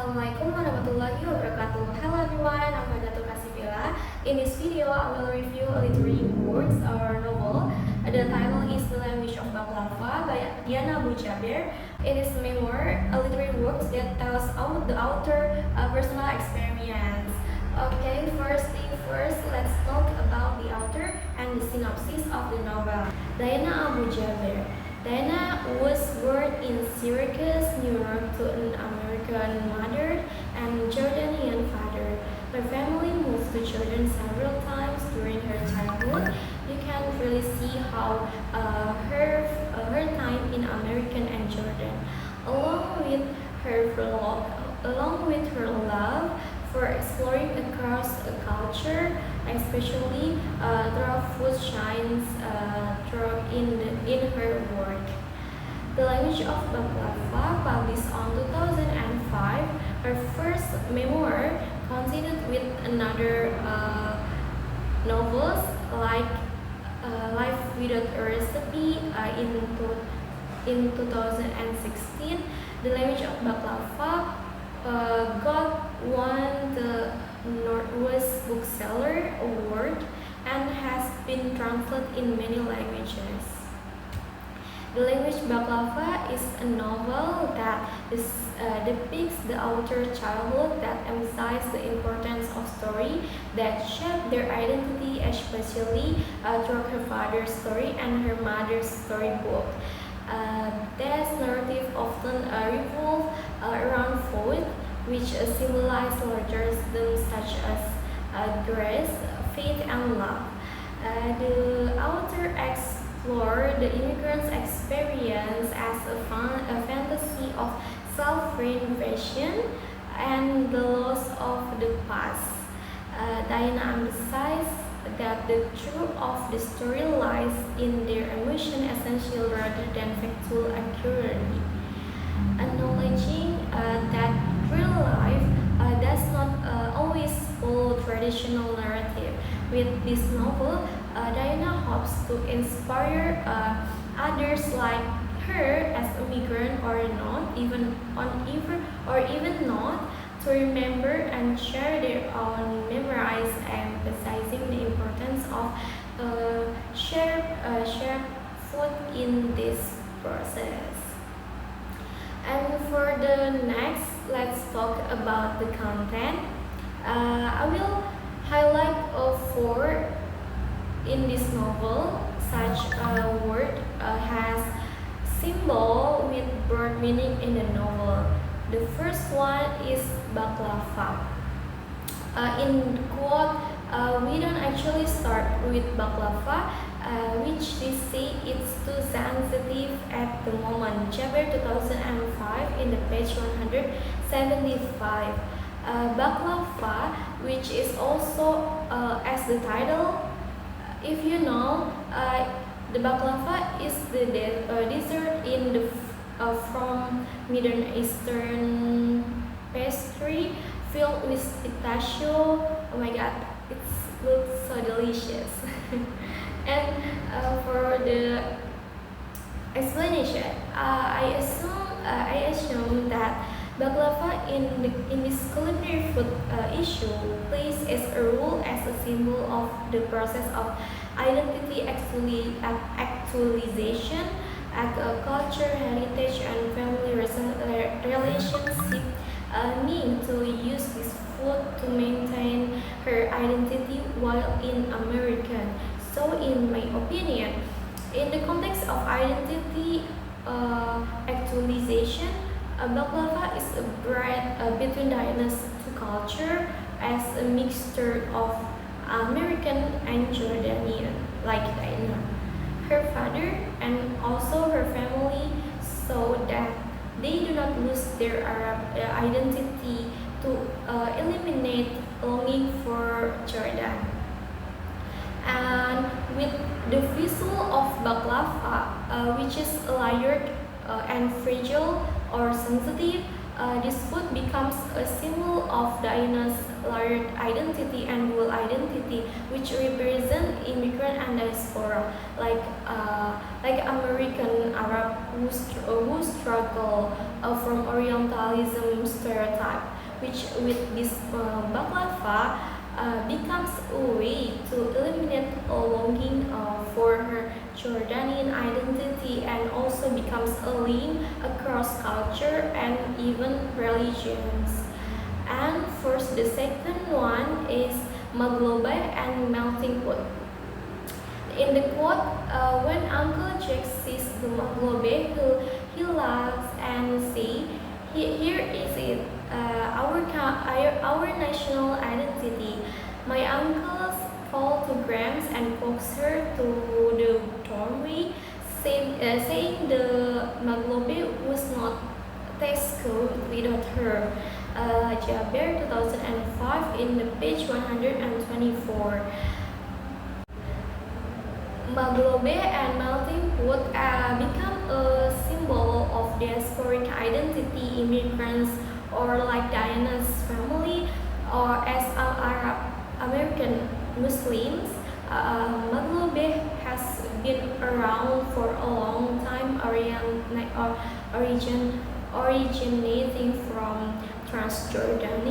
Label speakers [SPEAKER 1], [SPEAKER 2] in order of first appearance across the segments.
[SPEAKER 1] Assalamualaikum warahmatullahi wabarakatuh. Hello everyone, I'm Fadatul Kasifila. In this video, I will review a literary works or novel. The title is The Language of Baklava by Diana Abu Jaber. It is a memoir, a literary work that tells the author's personal experience. Okay, first thing first, let's talk about the author and the synopsis of the novel. Diana Abu Jaber. Diana was born in Syracuse, New York, to an American mother and Jordanian father. Her family moved to Jordan several times during her childhood. You can really see how her time in American and Jordan, along with along with her love for exploring across a culture, especially through food shines in her work. The Language of Baklava, published on 2005, her first memoir, continued with another novels like Life Without a Recipe in 2016. The Language of Baklava won the Northwest Bookseller Award and has been translated in many languages. The Language Baklava is a novel that depicts the author's childhood, that emphasizes the importance of story that shape their identity, especially through her father's story and her mother's storybook. This narrative often revolves around food, which symbolize larger themes such as grace, faith, and love. The author explored the immigrant's experience as a fantasy of self-reinvention and the loss of the past. Diana emphasized that the truth of the story lies in their emotion essential rather than factual accuracy. Acknowledging that real life does not always follow traditional narrative. With this novel, Diana hopes to inspire others like her as a migrant or not, even not, to remember and share their own memories, emphasizing the importance of shared food in this process. And for the next, let's talk about the content. I will highlight four in this novel. Such a word has symbol with broad meaning in the novel. The first one is baklava. In quote, we don't actually start with baklava, which they say it's too sensitive at the moment. Jaber 2005 in the page 175. Baklava, which is also as the title, if you know, the baklava is the dessert in the from Middle Eastern pastry filled with pistachio. Oh my god, it looks so delicious. And for the explanation, I assume that baklava in this culinary food issue plays as a role as a symbol of the process of identity actualization at a culture, heritage, and family relationship, meaning to use this food to maintain her identity while in America. So, in my opinion, in the context of identity actualization, baklava is a bread between Diana's two cultures as a mixture of American and Jordanian, like Diana. Her father and also her family, so that they do not lose their Arab identity to eliminate longing for Jordan. And with the visual of baklava, which is layered and fragile, or sensitive, this food becomes a symbol of Diana's layered identity and dual identity, which represent immigrant and diaspora, like American Arab who struggle from Orientalism stereotype, which with this baklava becomes a way to eliminate a longing for her Jordanian identity and also becomes a link across culture and even religions. And first, the second one is Maglobe and melting pot. In the quote, when Uncle Jack sees the Maglobe, he laughs and say, Here is it, our national identity." My uncles call to Grams and coax her to the doorway, saying the Maglobe was not taste good without her. Jaber 2005 in the page 124. Maglobe and melting pot become a symbol of diasporic identity, immigrants, or like Diana's family, or as Arab American Muslims. Maglobe has been around for a long time, originating from Transjordan,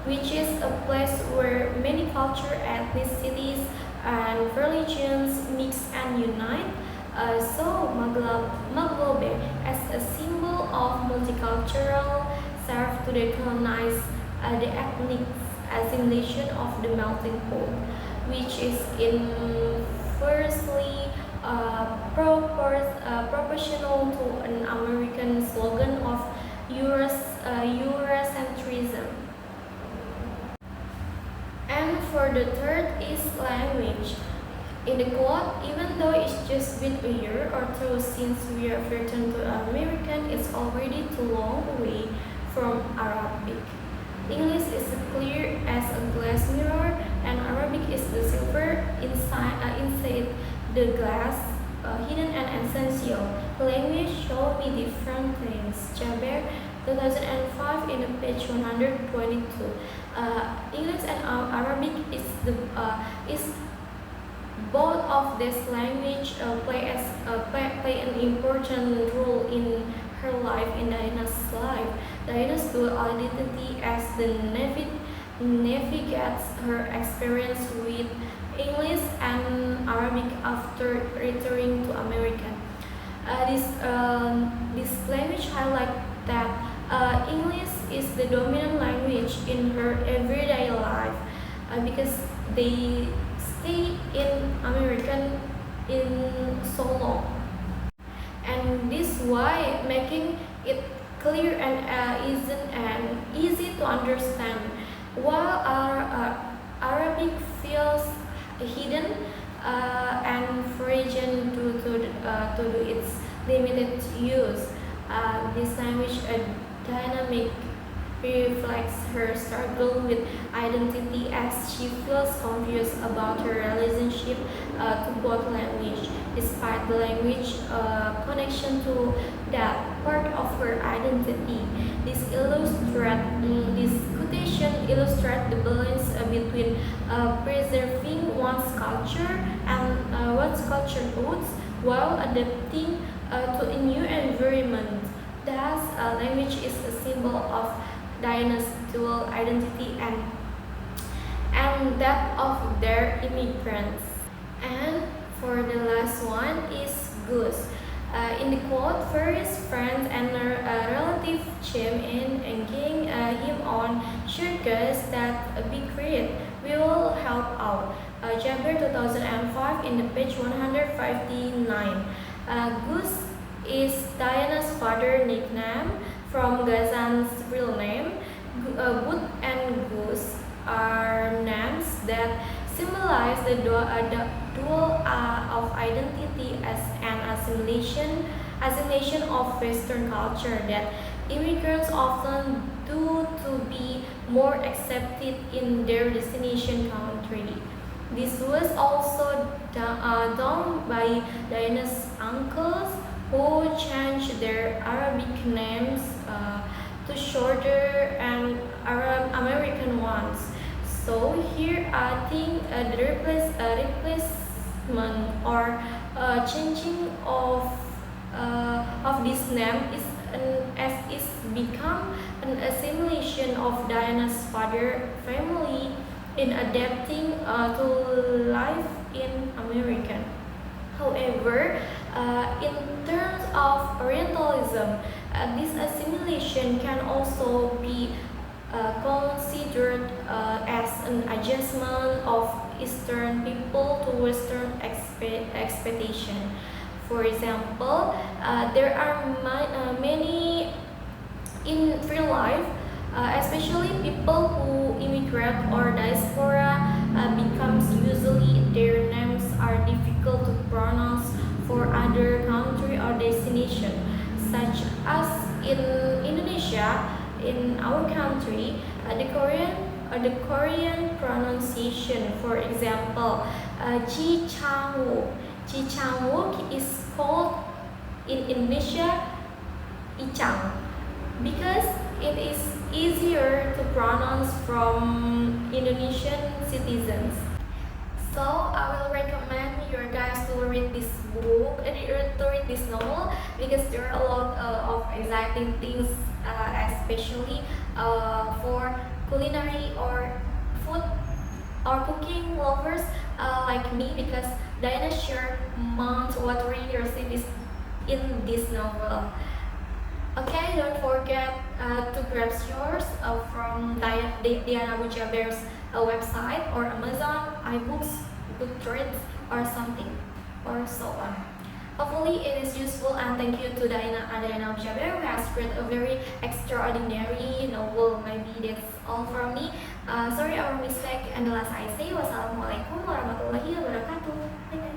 [SPEAKER 1] which is a place where many cultures, ethnicities, and religions mix and unite. So Maglobe, as a symbol of multicultural, served to decolonize the ethnic assimilation of the melting pot, which is inversely proportional to an American slogan of Eurocentrism. And for the third is language. In the quote, even though it's just been a year or two since we have returned to American, it's already too long away from Arabic. English is clear as a glass mirror, and Arabic is the silver inside the glass, hidden and essential. Language show me different things. Jaber 2005 in the page 122. English and Arabic is both of these language play an important role in her life, in Diana's life. Diana's dual identity as the navigates her experience with English and Arabic after returning to America. This language highlight that English is the dominant language in her everyday life because they stay in American in so long, and this why making it clear and easy to understand. While our Arabic feels hidden and foreign to its limited use, this language dynamic reflects her struggle with identity as she feels confused about her relationship to both language, despite the language connection to that part of her identity. This quotation illustrates the balance between preserving one's culture and one's culture roots while adapting to a new environment. Thus, language is a symbol of Diana's dual identity and that of their immigrants. And for the last one is Goose. In the quote, various friends and relatives chime in and getting him on. Sure, Gus, that'd be great. We will help out. Jaber 2005 in the page 159. Goose is Diana's father nickname from Ghazan's real name. Boot and Goose are names that symbolize the dual of identity as an assimilation of Western culture that immigrants often do to be more accepted in their destination country. This was also done by Diana's uncles who changed their Arabic names to shorter and Arab American ones. So here I think the replacement or changing of this name is as it's become an assimilation of Diana's father family in adapting to life in America. However, in terms of Orientalism, this assimilation can also be considered as an adjustment of Eastern people to Western expectation. For example, there are many in real life, especially people who immigrate or diaspora, becomes usually their names are difficult to pronounce for other country or destination, such as in Indonesia, in our country, the Korean pronunciation, for example, Ji Chang-wook. Ji Chang-wook is called in Indonesia Ichang because it is easier to pronounce from Indonesian citizens. So I will recommend you guys to read this book and to read this novel because there are a lot of exciting things, especially for culinary or food or cooking lovers like me, because Diana shared mouth-watering recipes in this novel. Okay, don't forget to grab yours from Diana Mujaber's website or Amazon, iBooks, Goodreads, or something, or so on. Hopefully it is useful, and thank you to Diana Mujaber who has read a very extraordinary novel. Maybe that's all from me. Sorry our mistake, and the last I say, wassalamualaikum warahmatullahi wabarakatuh. Bye-bye.